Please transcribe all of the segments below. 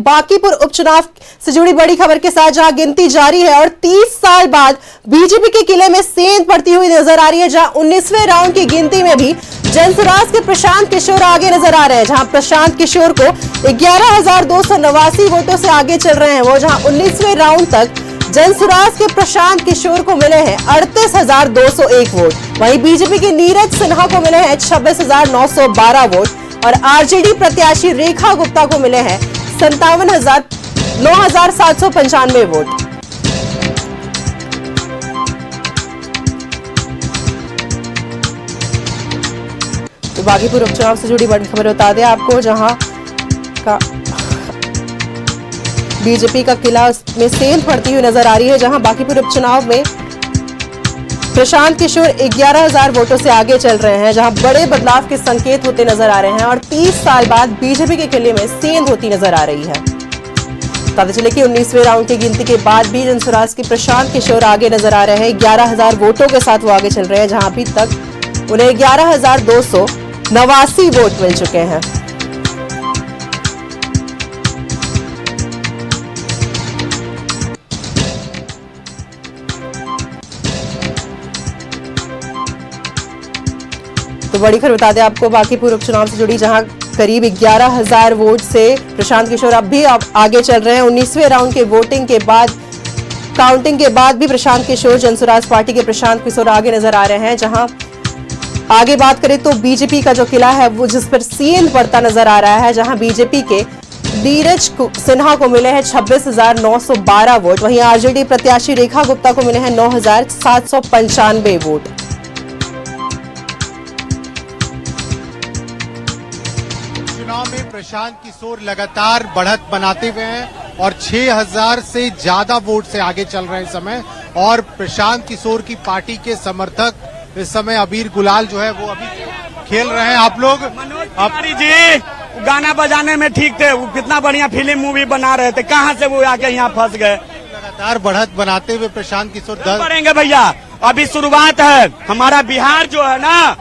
बांकीपुर उपचुनाव से जुड़ी बड़ी खबर के साथ जहां गिनती जारी है और 30 साल बाद बीजेपी के किले में सेंध पड़ती हुई नजर आ रही है, जहां 19वें राउंड की गिनती में भी जनसुराज के प्रशांत किशोर आगे नजर आ रहे हैं। जहां प्रशांत किशोर को 11,289 वोटों से आगे चल रहे हैं वो, जहां 19वें राउंड तक जनसुराज के प्रशांत किशोर को मिले हैं 38,201 वोट। वहीं बीजेपी के नीरज सिन्हा को मिले हैं 26,912 वोट और आरजेडी प्रत्याशी रेखा गुप्ता को मिले हैं 9,795 वोट। तो बांकीपुर उपचुनाव से जुड़ी बड़ी खबर बता दें आपको, जहां का बीजेपी का किला में सेंध पड़ती हुई नजर आ रही है। जहां बांकीपुर उपचुनाव में प्रशांत किशोर 11,000 वोटों से आगे चल रहे हैं, जहां बड़े बदलाव के संकेत होते नजर आ रहे हैं और 30 साल बाद बीजेपी के किले में सेंध होती नजर आ रही है। पता चले कि 19वें राउंड की गिनती के बाद भी जनसुराज के प्रशांत किशोर आगे नजर आ रहे हैं। 11,000 वोटों के साथ वो आगे चल रहे हैं, जहां अभी तक उन्हें 11,289 वोट मिल चुके हैं। तो बड़ी खबर बता दें आपको बांकीपुर उपचुनाव से जुड़ी, जहां करीब 11,000 वोट से प्रशांत किशोर अब भी आगे चल रहे हैं। 19वें राउंड के वोटिंग के बाद काउंटिंग के बाद भी प्रशांत किशोर जनसुराज पार्टी के प्रशांत किशोर आगे नजर आ रहे हैं। जहां आगे बात करें तो बीजेपी का जो किला है वो जिस पर सेंध पड़ता नजर आ रहा है, जहां बीजेपी के नीरज सिन्हा को मिले हैं 26,912 वोट। वहीं आरजेडी प्रत्याशी रेखा गुप्ता को मिले हैं 9,795 वोट। चुनाव में प्रशांत किशोर लगातार बढ़त बनाते हुए हैं और 6,000 से ज्यादा वोट से आगे चल रहे हैं इस समय। और प्रशांत किशोर की पार्टी के समर्थक इस समय अबीर गुलाल जो है वो अभी खेल रहे हैं। आप लोग तिवारी जी गाना बजाने में ठीक थे, वो कितना बढ़िया फिल्म मूवी बना रहे थे, कहाँ से वो आके यहाँ फंस गए। लगातार बढ़त बनाते हुए प्रशांत किशोर बढ़ेंगे भैया, अभी शुरुआत है। हमारा बिहार जो है ना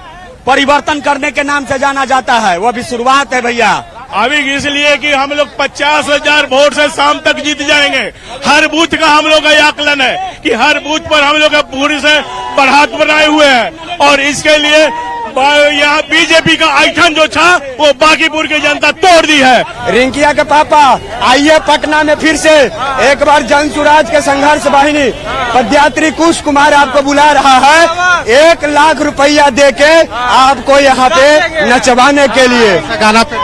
परिवर्तन करने के नाम से जाना जाता है, वो अभी शुरुआत है भैया। अभी इसलिए कि हम लोग 50,000 वोट से शाम तक जीत जाएंगे। हर बूथ का हम लोग का आकलन है कि हर बूथ पर हम लोग पूरी से बढ़त बनाए हुए हैं और इसके लिए यहाँ बीजेपी का आइकन जो था वो बांकीपुर की जनता तोड़ दी है। रिंकिया के पापा आइए पटना में फिर से एक बार जनसुराज के संघर्ष वाहिनी पदयात्री कुश कुमार आपको बुला रहा है 1 लाख रुपया देके आपको यहाँ पे नचवाने के लिए। गाना पे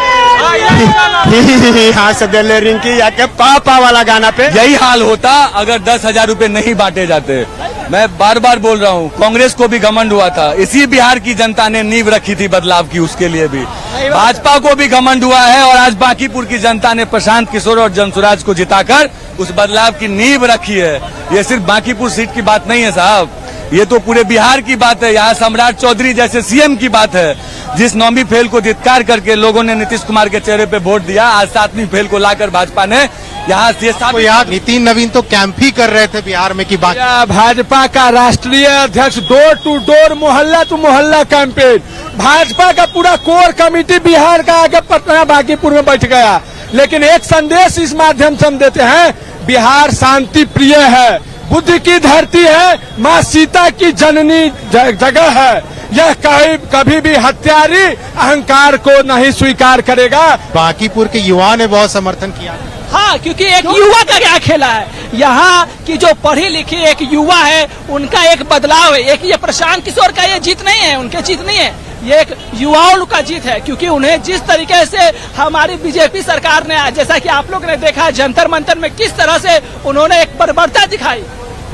यहाँ से दिल्ली रिंकिया के पापा वाला गाना पे यही हाल होता अगर 10,000 रुपए नहीं बांटे जाते। मैं बार बार बोल रहा हूँ, कांग्रेस को भी घमंड हुआ था, इसी बिहार की जनता ने नींव रखी थी बदलाव की, उसके लिए भी भाजपा को भी घमंड हुआ है और आज बांकीपुर की जनता ने प्रशांत किशोर और जनसुराज को जिताकर उस बदलाव की नींव रखी है। ये सिर्फ बांकीपुर सीट की बात नहीं है साहब, ये तो पूरे बिहार की बात है। यहाँ सम्राट चौधरी जैसे सीएम की बात है, जिस 9वीं फेल को धिक्कार करके लोगों ने नीतीश कुमार के चेहरे पे वोट दिया, आज 7वीं फेल को लाकर भाजपा ने यहाँ से तो यहाँ नितिन नवीन तो कैंप ही कर रहे थे बिहार में कि भाजपा का राष्ट्रीय अध्यक्ष डोर टू डोर मोहल्ला टू मोहल्ला कैंपेन, भाजपा का पूरा कोर कमेटी बिहार का आगे पटना बांकीपुर में बैठ गया। लेकिन एक संदेश इस माध्यम से हम देते हैं, बिहार शांति प्रिय है, बुद्ध की धरती है, माँ सीता की जननी जगह है। यह कभी भी हत्यारी अहंकार को नहीं स्वीकार करेगा। बांकीपुर के युवा ने बहुत समर्थन किया। हाँ, क्योंकि एक युवा का क्या खेला है, यहाँ की जो पढ़े लिखे एक युवा है उनका एक बदलाव है। एक ये प्रशांत किशोर का ये जीत नहीं है, उनके जीत नहीं है, ये एक युवाओं का जीत है। क्योंकि उन्हें जिस तरीके से हमारी बीजेपी सरकार ने, जैसा कि आप लोग ने देखा जंतर मंतर में किस तरह से उन्होंने एक बर्बरता दिखाई,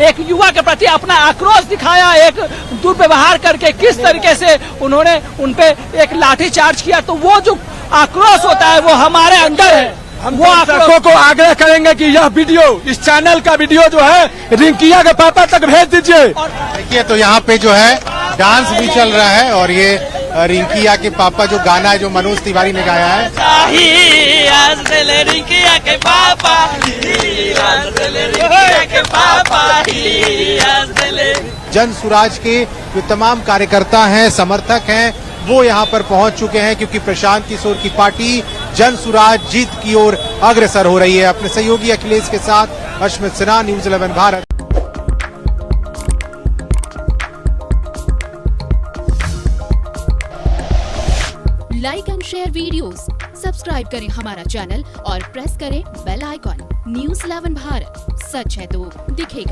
एक युवा के प्रति अपना आक्रोश दिखाया, एक दुर्व्यवहार करके किस तरीके से उन्होंने उनपे एक लाठी चार्ज किया, तो वो जो आक्रोश होता है वो हमारे अंदर है। हम वो दर्शकों को आग्रह करेंगे कि यह वीडियो, इस चैनल का वीडियो जो है रिंकिया के पापा तक भेज दीजिए। देखिए तो यहाँ पे जो है डांस भी चल रहा है और ये रिंकिया के पापा जो गाना है जो मनोज तिवारी ने गाया है, रिंकिया के पापा, जनसुराज के जो तमाम कार्यकर्ता हैं, समर्थक हैं, वो यहाँ पर पहुंच चुके हैं क्योंकि प्रशांत किशोर की पार्टी जन सुराज जीत की ओर अग्रसर हो रही है। अपने सहयोगी अखिलेश के साथ Ashmit Sinha, news 11 Bharat. Like and share videos, subscribe करें हमारा चैनल और प्रेस करें बेल आइकॉन। न्यूज 11 भारत, सच है तो दिखेगा।